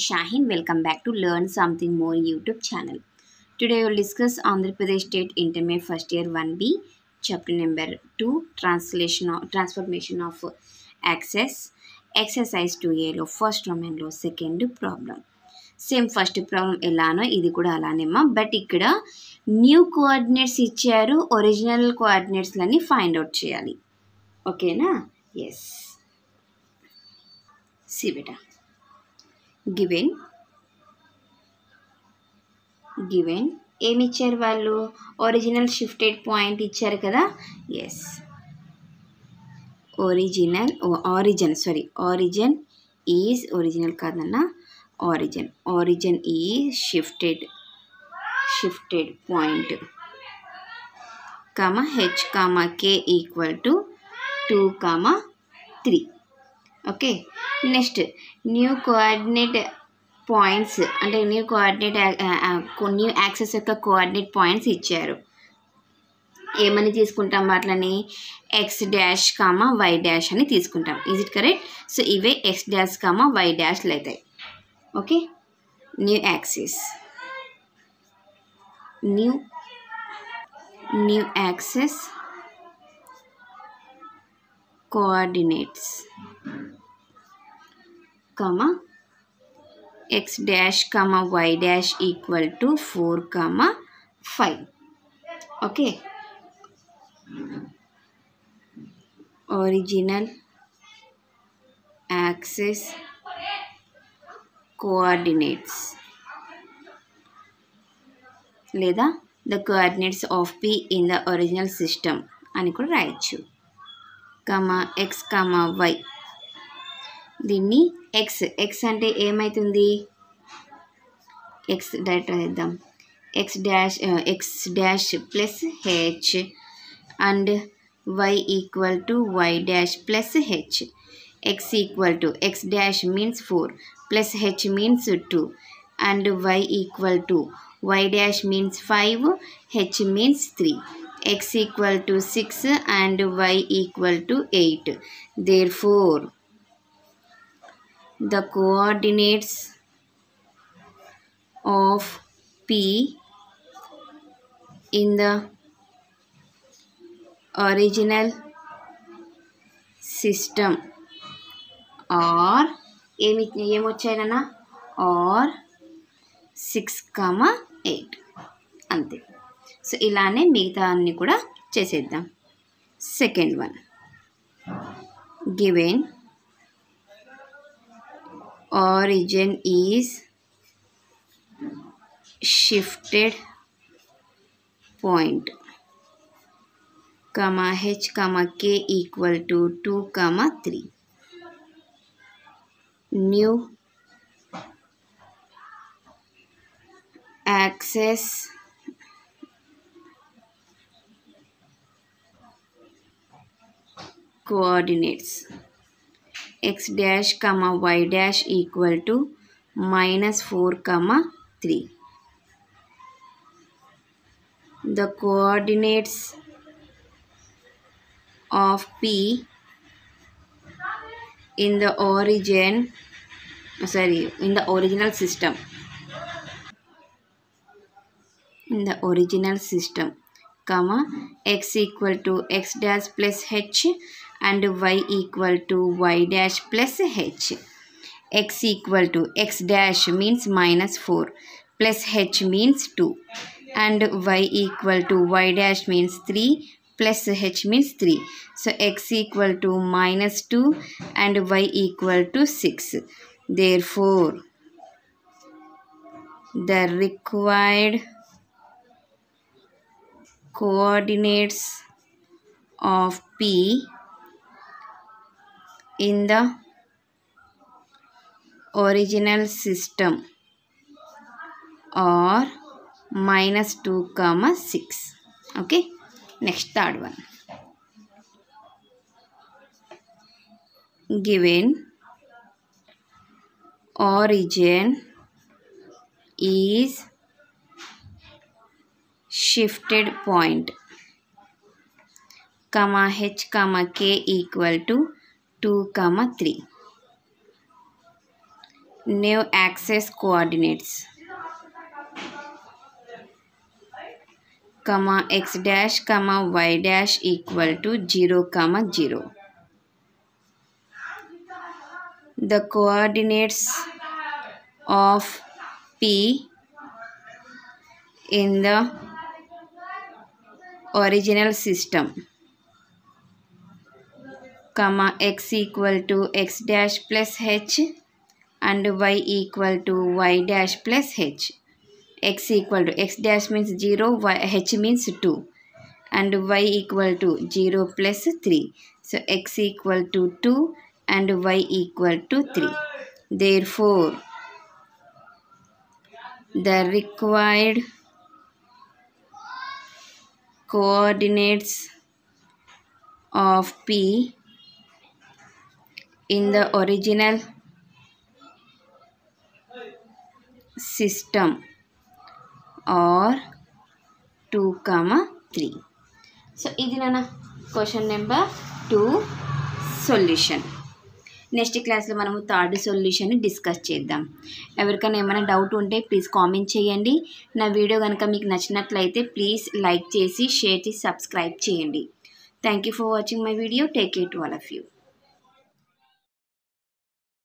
is Shaheen. Welcome back to Learn Something More YouTube channel. Today we will discuss Andhra Pradesh State Intermediate First Year 1B, Chapter number 2, Transformation of Access, Exercise 2A లో first డొమైన్లో second problem. Same first problem ఎలానో ఇది కూడా అలానేమా, but ఇక్కడ new coordinates ఇచ్చారు, original కోఆర్డినేట్స్లని find out చేయాలి. ఓకేనా? Yes. See beta. Given ఏమి ఇచ్చారు వాళ్ళు? ఒరిజినల్ షిఫ్టెడ్ పాయింట్ ఇచ్చారు కదా. ఎస్, ఆరిజిన్ ఈజ్ ఒరిజినల్ కాదన్నా, origin is shifted point h, k equal to 2, 3. Okay, next new coordinate points అంటే న్యూ యాక్సెస్ యొక్క కోఆర్డినేట్ పాయింట్స్ ఇచ్చారు. ఏమని తీసుకుంటాం వాటిని? X dash comma y dash అని తీసుకుంటాం. Is it correct? సో ఇవే ఎక్స్ డాష్ కామా వై డాష్లు అవుతాయి. Okay, new axes coordinates x dash y dash equal to 4, 5. Okay, original axis coordinates లేదా the coordinates of P in the original system అని కూడా రాయొచ్చు. x, y. దీన్ని x అంటే ఏమవుతుంది? x డైరెక్ట్ వేద్దాం. x dash plus h and y equal to y dash plus h. x equal to x dash means 4 plus h means 2 and y equal to y dash means 5, h means 3. x equal to 6 and y equal to 8. Therefore the coordinates of P in the original system are ఏమొచ్చాయన్నా? Are 6, 8 అంతే. So ఇలానే మిగతా అన్ని కూడా చేసేద్దాం. Second one, given origin is shifted point h, k equal to 2, 3. New axis coordinates x dash y dash equal to -4, 3. The coordinates of P in the original system x equal to x dash plus h and y equal to y dash plus h. X equal to x dash means -4 plus h means 2 and y equal to y dash means 3 plus h means 3. So x equal to -2 and y equal to 6. Therefore the required coordinates of P in the original system are -2, 6. Okay, next third one, given origin is shifted point h, k equal to 2, 3. new axis coordinates, comma x dash comma y dash equal to 0 comma 0. The coordinates of P in the original system, comma x equal to x dash plus h and y equal to y dash plus h. X equal to x dash means 0, h means 2, and y equal to 0 plus 3. So x equal to 2 and y equal to 3. Therefore, the required coordinates of P in the original system are 2, 3. So, this is question number 2 solution. Next క్లాస్లో మనము third solution discuss చేద్దాం. ఎవరికైనా ఏమైనా doubt ఉంటే please comment చేయండి. నా video కనుక మీకు నచ్చినట్లయితే ప్లీజ్ లైక్ చేసి షేర్ చేసి సబ్స్క్రైబ్ చేయండి. Thank you for watching my video. Take care to all of you.